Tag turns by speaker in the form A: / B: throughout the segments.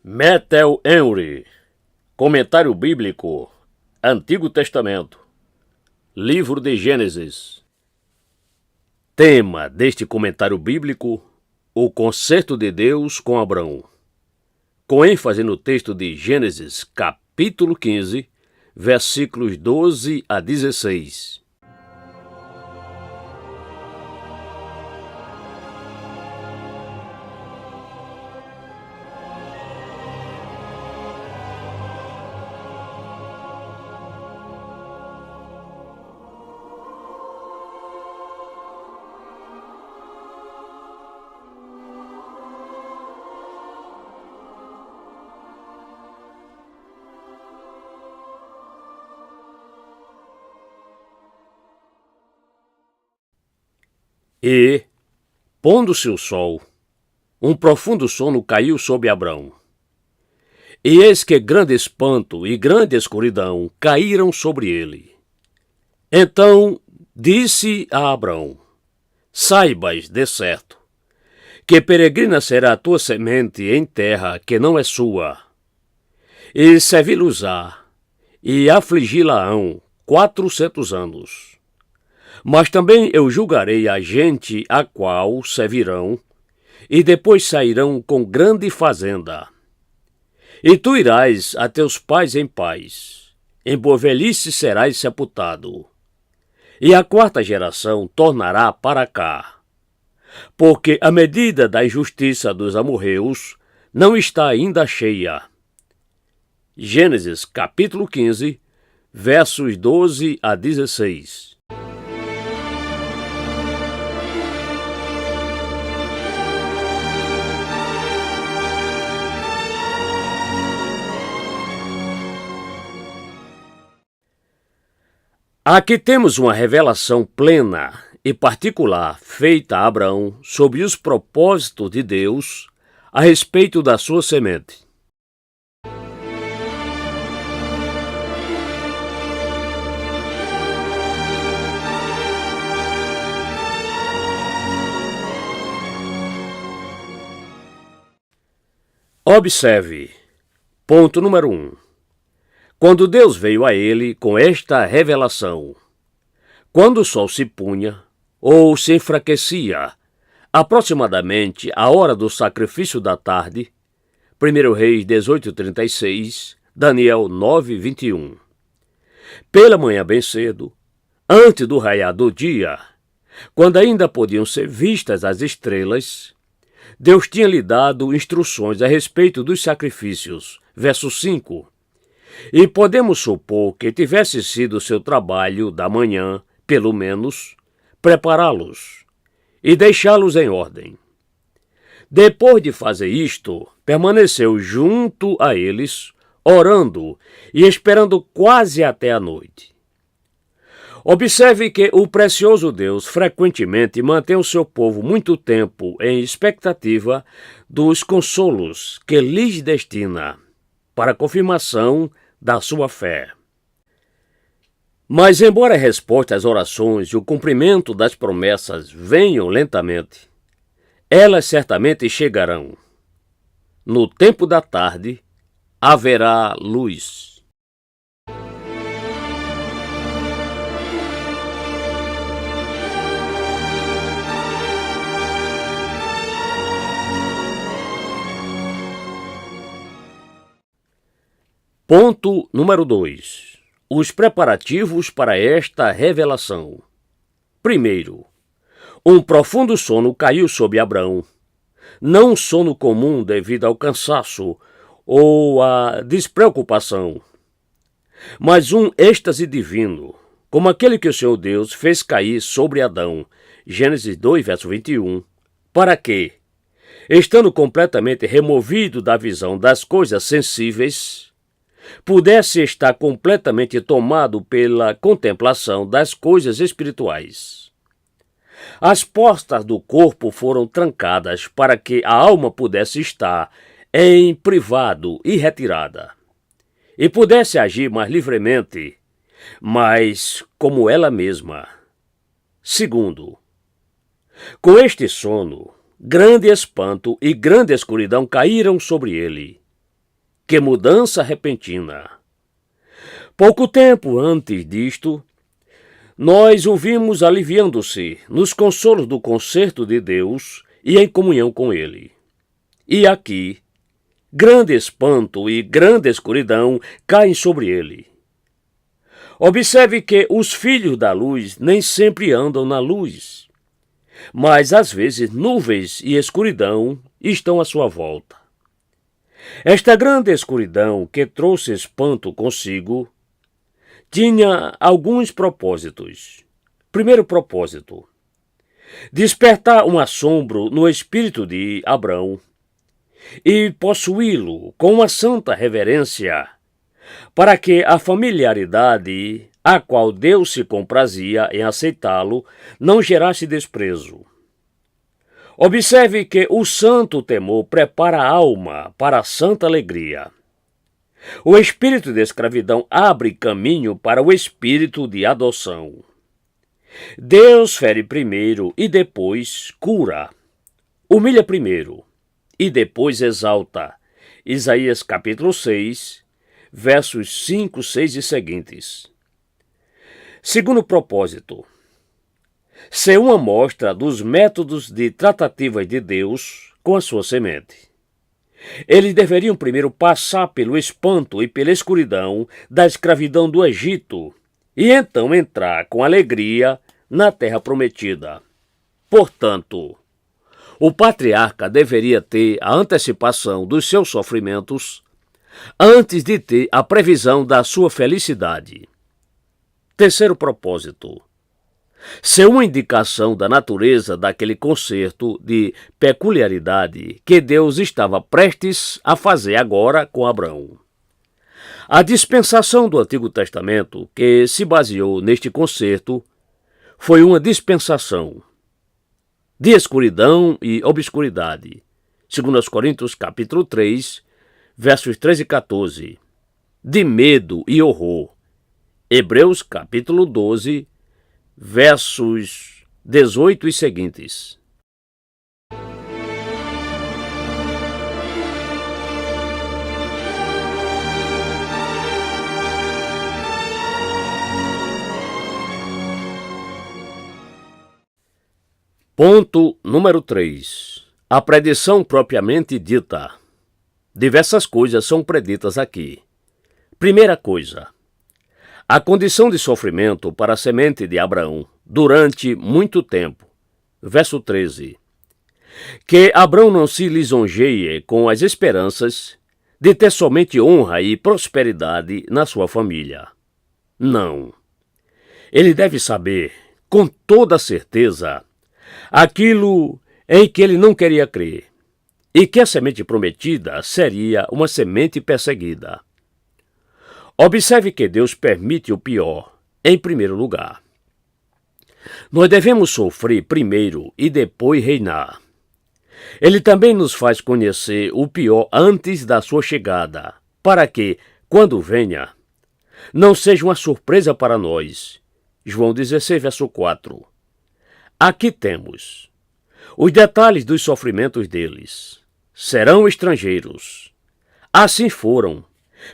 A: Metel Henry, Comentário Bíblico, Antigo Testamento, Livro de Gênesis. Tema deste comentário bíblico: o concerto de Deus com Abrão, com ênfase no texto de Gênesis, capítulo 15, versículos 12 a 16. E, pondo-se o sol, um profundo sono caiu sobre Abrão. E eis que grande espanto e grande escuridão caíram sobre ele. Então disse a Abrão: saibas, de certo, que peregrina será a tua semente em terra que não é sua, e servi-los-á, e afligi-la-ão 400 anos. Mas também eu julgarei a gente a qual servirão, e depois sairão com grande fazenda. E tu irás a teus pais em paz, em boa velhice serás sepultado. E a quarta geração tornará para cá, porque a medida da injustiça dos amorreus não está ainda cheia. Gênesis capítulo 15, versos 12 a 16. Aqui temos uma revelação plena e particular feita a Abrão sobre os propósitos de Deus a respeito da sua semente. Observe, ponto número 1. Quando Deus veio a ele com esta revelação, quando o sol se punha ou se enfraquecia, aproximadamente à hora do sacrifício da tarde, 1 Reis 18:36, Daniel 9:21. Pela manhã bem cedo, antes do raiar do dia, quando ainda podiam ser vistas as estrelas, Deus tinha lhe dado instruções a respeito dos sacrifícios. Verso 5. E podemos supor que tivesse sido seu trabalho da manhã, pelo menos, prepará-los e deixá-los em ordem. Depois de fazer isto, permaneceu junto a eles, orando e esperando quase até a noite. Observe que o precioso Deus frequentemente mantém o seu povo muito tempo em expectativa dos consolos que lhes destina para a confirmação da sua fé. Mas, embora a resposta às orações e o cumprimento das promessas venham lentamente, elas certamente chegarão. No tempo da tarde, haverá luz. Ponto número 2. Os preparativos para esta revelação. Primeiro, um profundo sono caiu sobre Abrão. Não um sono comum devido ao cansaço ou à despreocupação, mas um êxtase divino, como aquele que o Senhor Deus fez cair sobre Adão. Gênesis 2, verso 21. Para que, estando completamente removido da visão das coisas sensíveis, pudesse estar completamente tomado pela contemplação das coisas espirituais. As portas do corpo foram trancadas para que a alma pudesse estar em privado e retirada, e pudesse agir mais livremente, mas como ela mesma. Segundo, com este sono, grande espanto e grande escuridão caíram sobre ele. Que mudança repentina! Pouco tempo antes disto, nós o vimos aliviando-se nos consolos do concerto de Deus e em comunhão com Ele. E aqui, grande espanto e grande escuridão caem sobre ele. Observe que os filhos da luz nem sempre andam na luz, mas às vezes nuvens e escuridão estão à sua volta. Esta grande escuridão que trouxe espanto consigo tinha alguns propósitos. Primeiro propósito: despertar um assombro no espírito de Abrão e possuí-lo com uma santa reverência, para que a familiaridade a qual Deus se comprazia em aceitá-lo não gerasse desprezo. Observe que o santo temor prepara a alma para a santa alegria. O espírito de escravidão abre caminho para o espírito de adoção. Deus fere primeiro e depois cura. Humilha primeiro e depois exalta. Isaías capítulo 6, versos 5, 6 e seguintes. Segundo propósito: ser uma amostra dos métodos de tratativas de Deus com a sua semente. Eles deveriam primeiro passar pelo espanto e pela escuridão da escravidão do Egito e então entrar com alegria na terra prometida. Portanto, o patriarca deveria ter a antecipação dos seus sofrimentos antes de ter a previsão da sua felicidade. Terceiro propósito: ser uma indicação da natureza daquele concerto de peculiaridade que Deus estava prestes a fazer agora com Abrão. A dispensação do Antigo Testamento, que se baseou neste concerto, foi uma dispensação de escuridão e obscuridade, segundo aos Coríntios capítulo 3, versos 13 e 14, de medo e horror, Hebreus capítulo 12, versos 18 e seguintes. Ponto número 3. A predição propriamente dita. Diversas coisas são preditas aqui. Primeira coisa: a condição de sofrimento para a semente de Abraão durante muito tempo. Verso 13. Que Abraão não se lisonjeie com as esperanças de ter somente honra e prosperidade na sua família. Não. Ele deve saber, com toda certeza, aquilo em que ele não queria crer, e que a semente prometida seria uma semente perseguida. Observe que Deus permite o pior, em primeiro lugar. Nós devemos sofrer primeiro e depois reinar. Ele também nos faz conhecer o pior antes da sua chegada, para que, quando venha, não seja uma surpresa para nós. João 16, verso 4. Aqui temos os detalhes dos sofrimentos deles. Serão estrangeiros. Assim foram,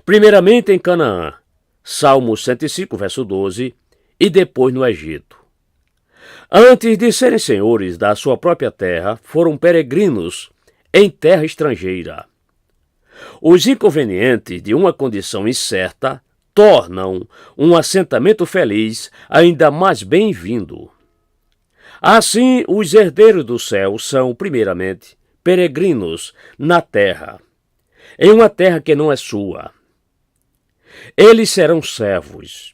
A: primeiramente em Canaã, Salmo 105, verso 12, e depois no Egito. Antes de serem senhores da sua própria terra, foram peregrinos em terra estrangeira. Os inconvenientes de uma condição incerta tornam um assentamento feliz ainda mais bem-vindo. Assim, os herdeiros do céu são, primeiramente, peregrinos na terra, em uma terra que não é sua. Eles serão servos.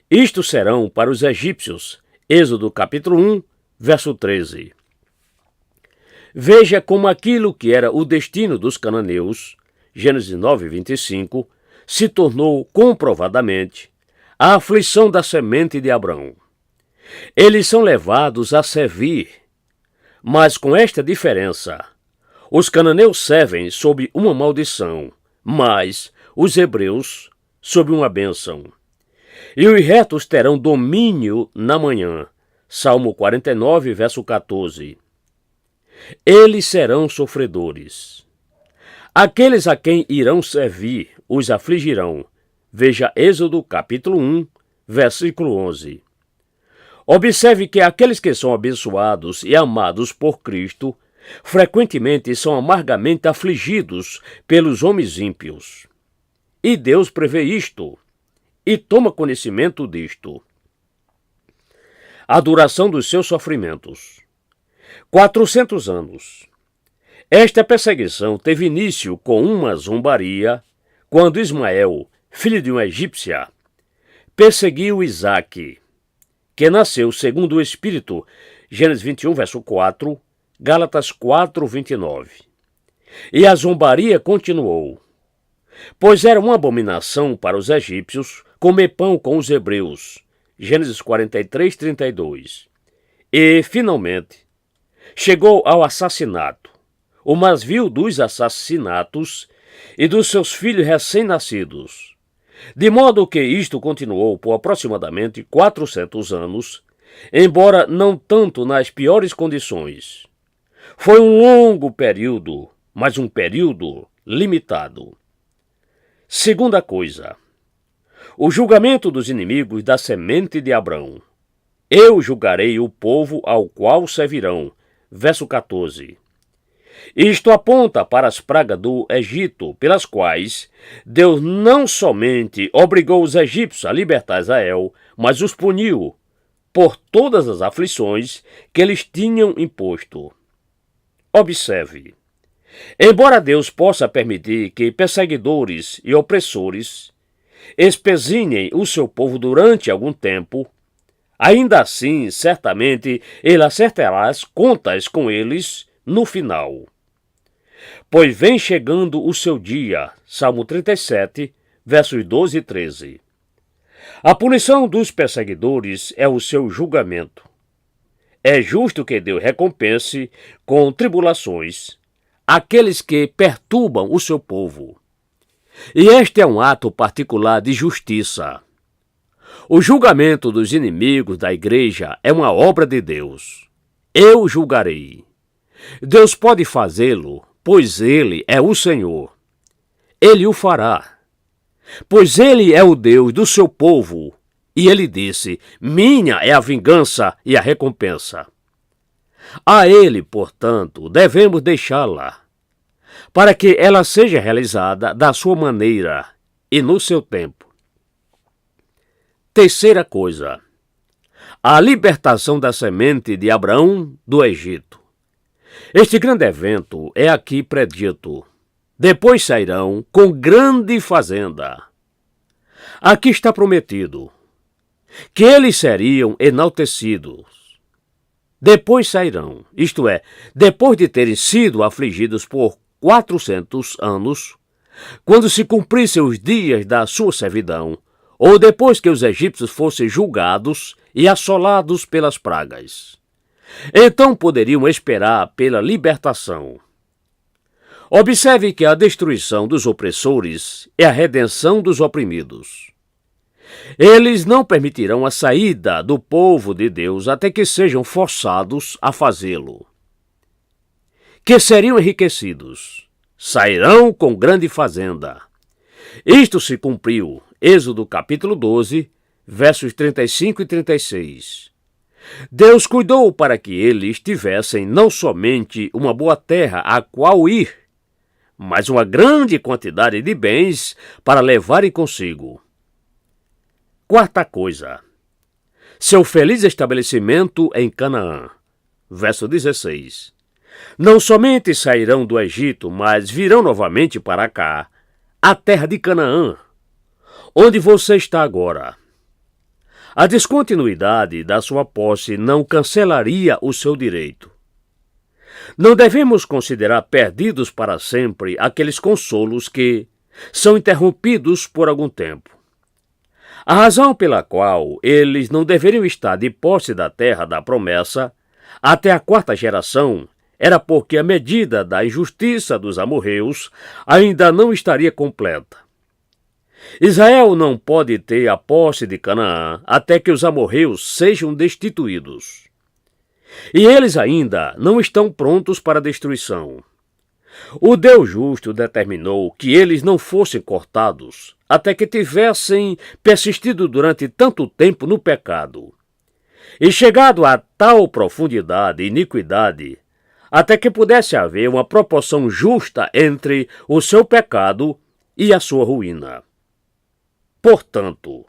A: Isto serão para os egípcios. Êxodo capítulo 1, verso 13. Veja como aquilo que era o destino dos cananeus, Gênesis 9, 25, se tornou comprovadamente a aflição da semente de Abraão. Eles são levados a servir, mas com esta diferença: os cananeus servem sob uma maldição, mas os hebreus sob uma bênção. E os retos terão domínio na manhã. Salmo 49, verso 14. Eles serão sofredores. Aqueles a quem irão servir os afligirão. Veja Êxodo capítulo 1, versículo 11. Observe que aqueles que são abençoados e amados por Cristo frequentemente são amargamente afligidos pelos homens ímpios. E Deus prevê isto e toma conhecimento disto. A duração dos seus sofrimentos. 400 anos. Esta perseguição teve início com uma zombaria, quando Ismael, filho de uma egípcia, perseguiu Isaque, que nasceu segundo o Espírito, Gênesis 21, verso 4, Gálatas 4, 29. E a zombaria continuou, pois era uma abominação para os egípcios comer pão com os hebreus, Gênesis 43, 32. E, finalmente, chegou ao assassinato, o mais vil dos assassinatos e dos seus filhos recém-nascidos. De modo que isto continuou por aproximadamente 400 anos, embora não tanto nas piores condições. Foi um longo período, mas um período limitado. Segunda coisa, o julgamento dos inimigos da semente de Abrão. Eu julgarei o povo ao qual servirão. Verso 14. Isto aponta para as pragas do Egito, pelas quais Deus não somente obrigou os egípcios a libertar Israel, mas os puniu por todas as aflições que eles tinham imposto. Observe. Embora Deus possa permitir que perseguidores e opressores espezinhem o seu povo durante algum tempo, ainda assim, certamente, ele acertará as contas com eles no final. Pois vem chegando o seu dia, Salmo 37, versos 12 e 13. A punição dos perseguidores é o seu julgamento. É justo que Deus recompense com tribulações aqueles que perturbam o seu povo. E este é um ato particular de justiça. O julgamento dos inimigos da igreja é uma obra de Deus. Eu julgarei. Deus pode fazê-lo, pois Ele é o Senhor. Ele o fará, pois Ele é o Deus do seu povo. E Ele disse, minha é a vingança e a recompensa. A Ele, portanto, devemos deixá-la, para que ela seja realizada da sua maneira e no seu tempo. Terceira coisa, a libertação da semente de Abraão do Egito. Este grande evento é aqui predito. Depois sairão com grande fazenda. Aqui está prometido que eles seriam enaltecidos. Depois sairão, isto é, depois de terem sido afligidos por 400 anos, quando se cumprissem os dias da sua servidão, ou depois que os egípcios fossem julgados e assolados pelas pragas. Então poderiam esperar pela libertação. Observe que a destruição dos opressores é a redenção dos oprimidos. Eles não permitirão a saída do povo de Deus até que sejam forçados a fazê-lo. Que seriam enriquecidos, sairão com grande fazenda. Isto se cumpriu, Êxodo capítulo 12, versos 35 e 36. Deus cuidou para que eles tivessem não somente uma boa terra a qual ir, mas uma grande quantidade de bens para levarem consigo. Quarta coisa, seu feliz estabelecimento em Canaã. Verso 16. Não somente sairão do Egito, mas virão novamente para cá, a terra de Canaã, onde você está agora. A descontinuidade da sua posse não cancelaria o seu direito. Não devemos considerar perdidos para sempre aqueles consolos que são interrompidos por algum tempo. A razão pela qual eles não deveriam estar de posse da terra da promessa até a quarta geração era porque a medida da injustiça dos amorreus ainda não estaria completa. Israel não pode ter a posse de Canaã até que os amorreus sejam destituídos. E eles ainda não estão prontos para a destruição. O Deus justo determinou que eles não fossem cortados até que tivessem persistido durante tanto tempo no pecado e chegado a tal profundidade e iniquidade até que pudesse haver uma proporção justa entre o seu pecado e a sua ruína. Portanto,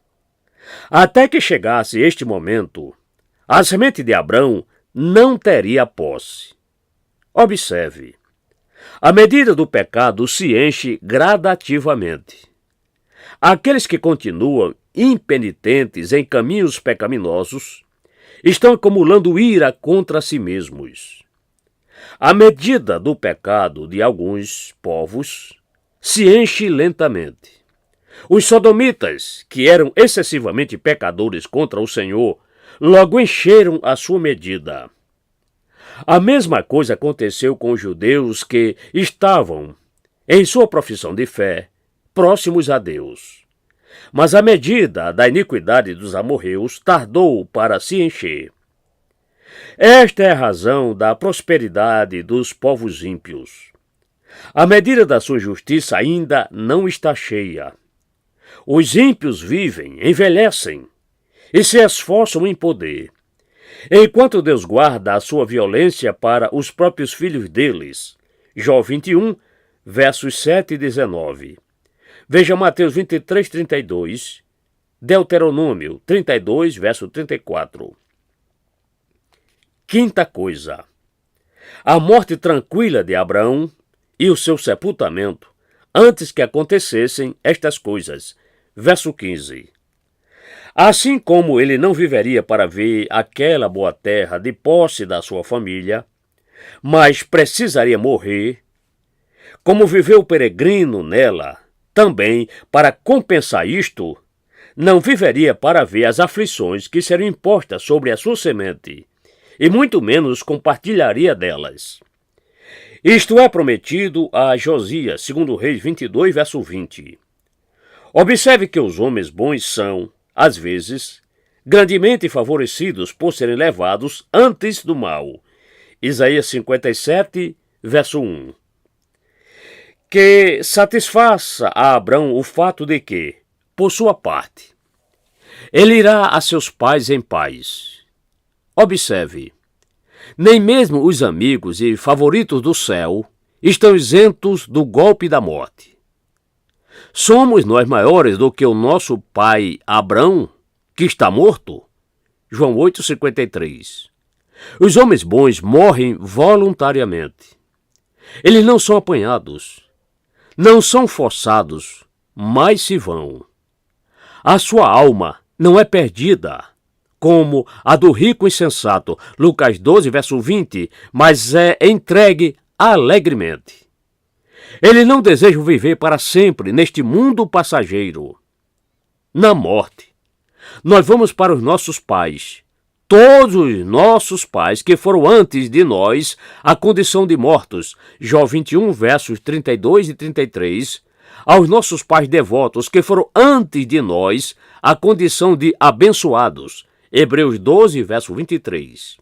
A: até que chegasse este momento, a semente de Abrão não teria posse. Observe, a medida do pecado se enche gradativamente. Aqueles que continuam impenitentes em caminhos pecaminosos estão acumulando ira contra si mesmos. A medida do pecado de alguns povos se enche lentamente. Os sodomitas, que eram excessivamente pecadores contra o Senhor, logo encheram a sua medida. A mesma coisa aconteceu com os judeus que estavam, em sua profissão de fé, próximos a Deus. Mas a medida da iniquidade dos amorreus tardou para se encher. Esta é a razão da prosperidade dos povos ímpios. A medida da sua justiça ainda não está cheia. Os ímpios vivem, envelhecem e se esforçam em poder, enquanto Deus guarda a sua violência para os próprios filhos deles. Jó 21, versos 7 e 19. Veja Mateus 23, 32, Deuteronômio 32, verso 34. Quinta coisa, a morte tranquila de Abraão e o seu sepultamento antes que acontecessem estas coisas. Verso 15. Assim como ele não viveria para ver aquela boa terra de posse da sua família, mas precisaria morrer, como viveu o peregrino nela, também para compensar isto, não viveria para ver as aflições que seriam impostas sobre a sua semente, e muito menos compartilharia delas. Isto é prometido a Josias, 2 Reis 22, verso 20. Observe que os homens bons são, às vezes, grandemente favorecidos por serem levados antes do mal. Isaías 57, verso 1. Que satisfaça a Abrão o fato de que, por sua parte, ele irá a seus pais em paz. Observe, nem mesmo os amigos e favoritos do céu estão isentos do golpe da morte. Somos nós maiores do que o nosso pai Abrão, que está morto? João 8,53. Os homens bons morrem voluntariamente. Eles não são apanhados, não são forçados, mas se vão. A sua alma não é perdida, como a do rico insensato, Lucas 12, verso 20, mas é entregue alegremente. Eles não desejam viver para sempre neste mundo passageiro. Na morte, nós vamos para os nossos pais, todos os nossos pais que foram antes de nós a condição de mortos, Jó 21, versos 32 e 33, aos nossos pais devotos que foram antes de nós a condição de abençoados, Hebreus 12, verso 23.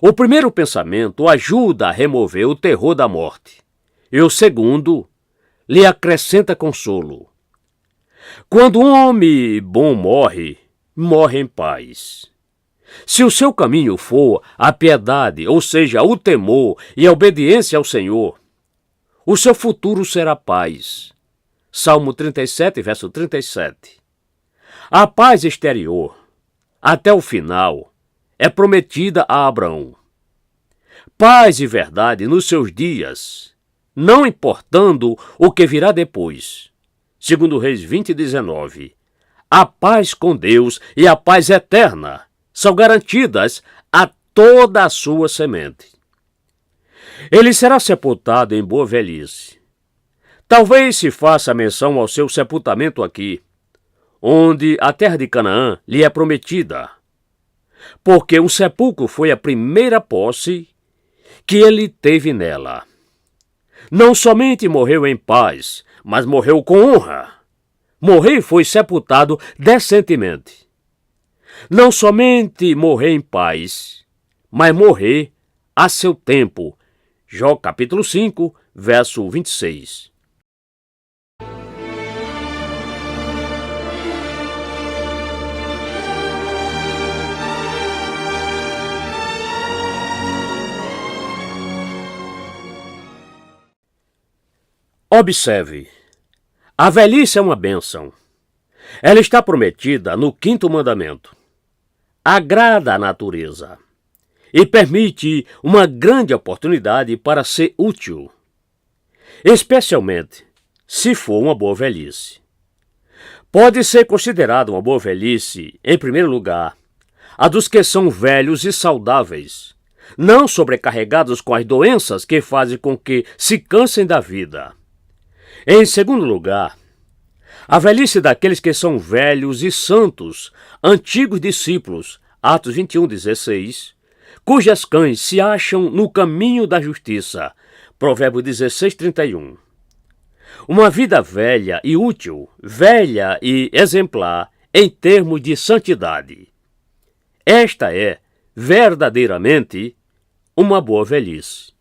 A: O primeiro pensamento ajuda a remover o terror da morte. E o segundo lhe acrescenta consolo. Quando um homem bom morre, morre em paz. Se o seu caminho for a piedade, ou seja, o temor e a obediência ao Senhor, o seu futuro será paz. Salmo 37, verso 37. A paz exterior, até o final, é prometida a Abraão. Paz e verdade nos seus dias, não importando o que virá depois. 2 Reis 20, 19. A paz com Deus e a paz eterna são garantidas a toda a sua semente. Ele será sepultado em boa velhice. Talvez se faça menção ao seu sepultamento aqui, onde a terra de Canaã lhe é prometida, porque o sepulcro foi a primeira posse que ele teve nela. Não somente morreu em paz, mas morreu com honra. Morreu e foi sepultado decentemente. Não somente morrer em paz, mas morrer a seu tempo. Jó capítulo 5, verso 26. Observe, a velhice é uma bênção. Ela está prometida no 5º mandamento. Agrada a natureza e permite uma grande oportunidade para ser útil, especialmente se for uma boa velhice. Pode ser considerada uma boa velhice, em primeiro lugar, a dos que são velhos e saudáveis, não sobrecarregados com as doenças que fazem com que se cansem da vida. Em segundo lugar, a velhice daqueles que são velhos e santos, antigos discípulos, Atos 21:16, cujas cães se acham no caminho da justiça, Provérbios 16:31. Uma vida velha e útil, velha e exemplar em termos de santidade. Esta é, verdadeiramente, uma boa velhice.